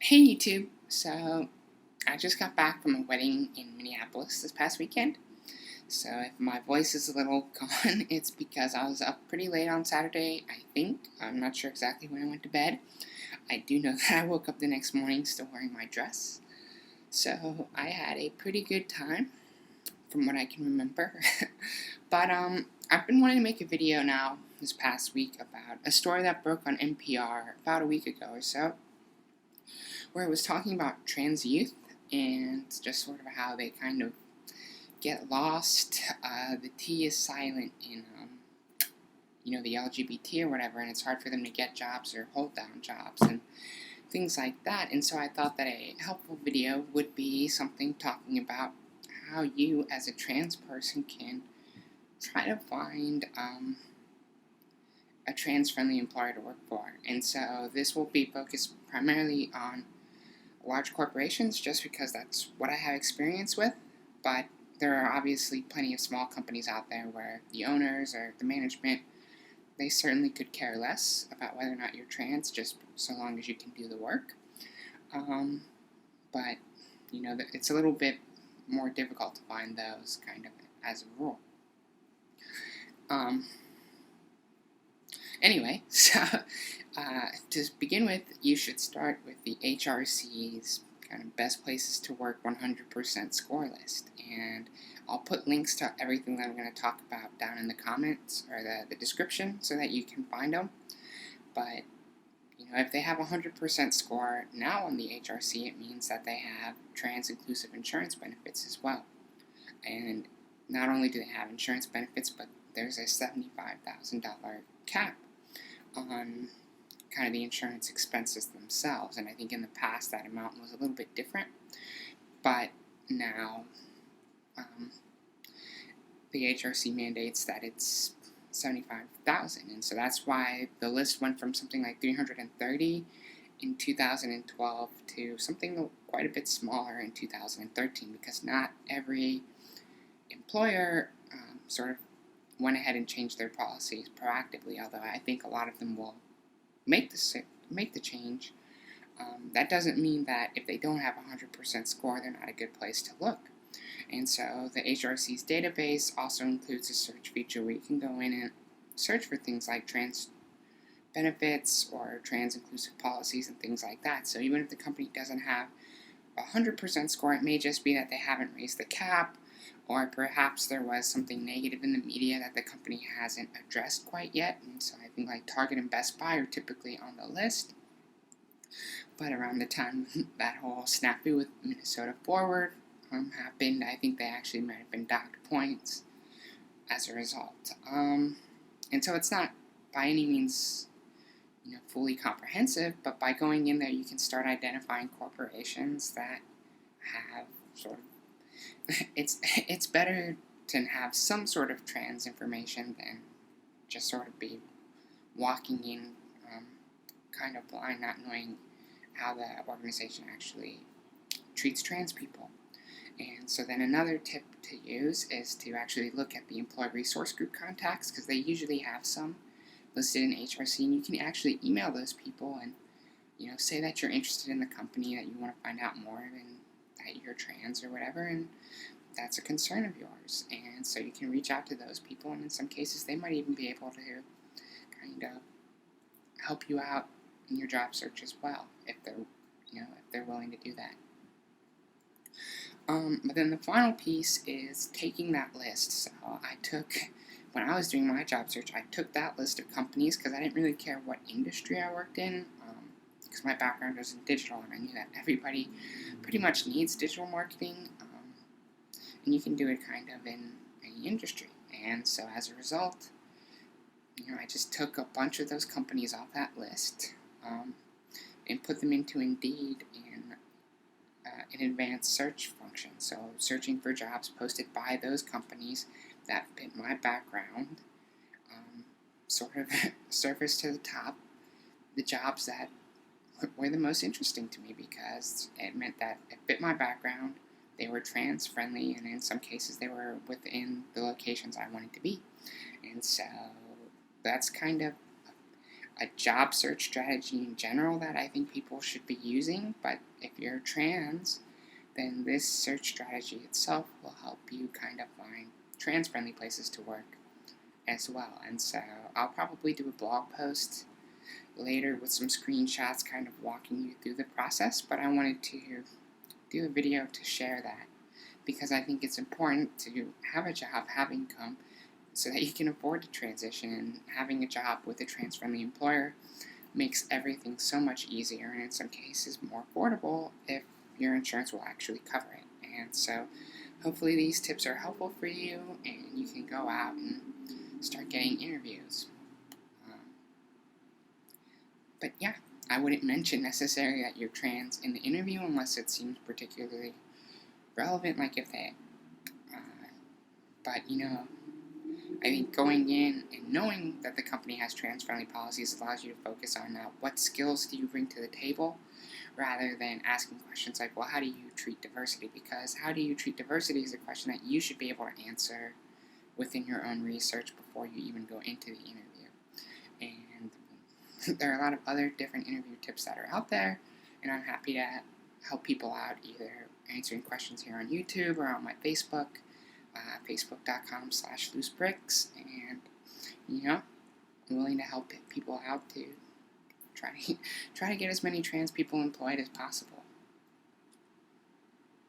Hey YouTube, so I just got back from a wedding in Minneapolis this past weekend. So if my voice is a little gone, it's because I was up pretty late on Saturday, I think. I'm not sure exactly when I went to bed. I do know that I woke up the next morning still wearing my dress. So I had a pretty good time, from what I can remember. But I've been wanting to make a video now this past week about a story that broke on NPR about a week ago or so, where it was talking about trans youth and just sort of how they kind of get lost. The T is silent in, the LGBT or whatever, and it's hard for them to get jobs or hold down jobs and things like that. And so I thought that a helpful video would be something talking about how you, as a trans person, can try to find a trans-friendly employer to work for. And so this will be focused primarily on large corporations, just because that's what I have experience with, but there are obviously plenty of small companies out there where the owners or the management, they certainly could care less about whether or not you're trans, just so long as you can do the work. But, it's a little bit more difficult to find those kind of as a rule. Anyway, so to begin with, you should start with the HRC's kind of best places to work 100% score list. And I'll put links to everything that I'm going to talk about down in the comments or the description so that you can find them. But, if they have a 100% score now on the HRC, it means that they have trans-inclusive insurance benefits as well. And not only do they have insurance benefits, but there's a $75,000 cap on kind of the insurance expenses themselves, and I think in the past that amount was a little bit different, but now the HRC mandates that it's $75,000, and so that's why the list went from something like 330 in 2012 to something quite a bit smaller in 2013, because not every employer sort of went ahead and changed their policies proactively, although I think a lot of them will make the change. That doesn't mean that if they don't have a 100% score, they're not a good place to look. And so the HRC's database also includes a search feature where you can go in and search for things like trans benefits or trans-inclusive policies and things like that. So even if the company doesn't have a 100% score, it may just be that they haven't raised the cap, or perhaps there was something negative in the media that the company hasn't addressed quite yet. And so I think like Target and Best Buy are typically on the list. But around the time that whole snafu with Minnesota Forward happened, I think they actually might have been docked points as a result. And so it's not by any means fully comprehensive, but by going in there you can start identifying corporations that have sort of it's better to have some sort of trans information than just sort of be walking in kind of blind, not knowing how the organization actually treats trans people. And so then another tip to use is to actually look at the employee resource group contacts, because they usually have some listed in HRC, and you can actually email those people and say that you're interested in the company, that you want to find out more, and that you're trans or whatever, and that's a concern of yours. And so you can reach out to those people, and in some cases they might even be able to kind of help you out in your job search as well, if they're willing to do that. But then the final piece is taking that list. So when I was doing my job search, I took that list of companies because I didn't really care what industry I worked in, because my background was in digital, and I knew that everybody pretty much needs digital marketing, and you can do it kind of in any industry. And so as a result, I just took a bunch of those companies off that list and put them into Indeed in an advanced search function. So searching for jobs posted by those companies that fit my background, sort of surfaced to the top the jobs that were the most interesting to me, because it meant that it fit my background, they were trans-friendly, and in some cases they were within the locations I wanted to be. And so that's kind of a job search strategy in general that I think people should be using, but if you're trans, then this search strategy itself will help you kind of find trans-friendly places to work as well. And so I'll probably do a blog post later with some screenshots kind of walking you through the process, but I wanted to do a video to share that because I think it's important to have a job, have income, so that you can afford to transition, and having a job with a trans-friendly employer makes everything so much easier and in some cases more affordable if your insurance will actually cover it. And so hopefully these tips are helpful for you and you can go out and start getting interviews. But yeah, I wouldn't mention necessarily that you're trans in the interview unless it seems particularly relevant, like if they, but I think going in and knowing that the company has trans-friendly policies allows you to focus on what skills do you bring to the table, rather than asking questions like, well, how do you treat diversity? Because how do you treat diversity is a question that you should be able to answer within your own research before you even go into the interview. And there are a lot of other different interview tips that are out there, and I'm happy to help people out either answering questions here on YouTube or on my Facebook. Facebook.com/loosebricks, and I'm willing to help people out to try to get as many trans people employed as possible.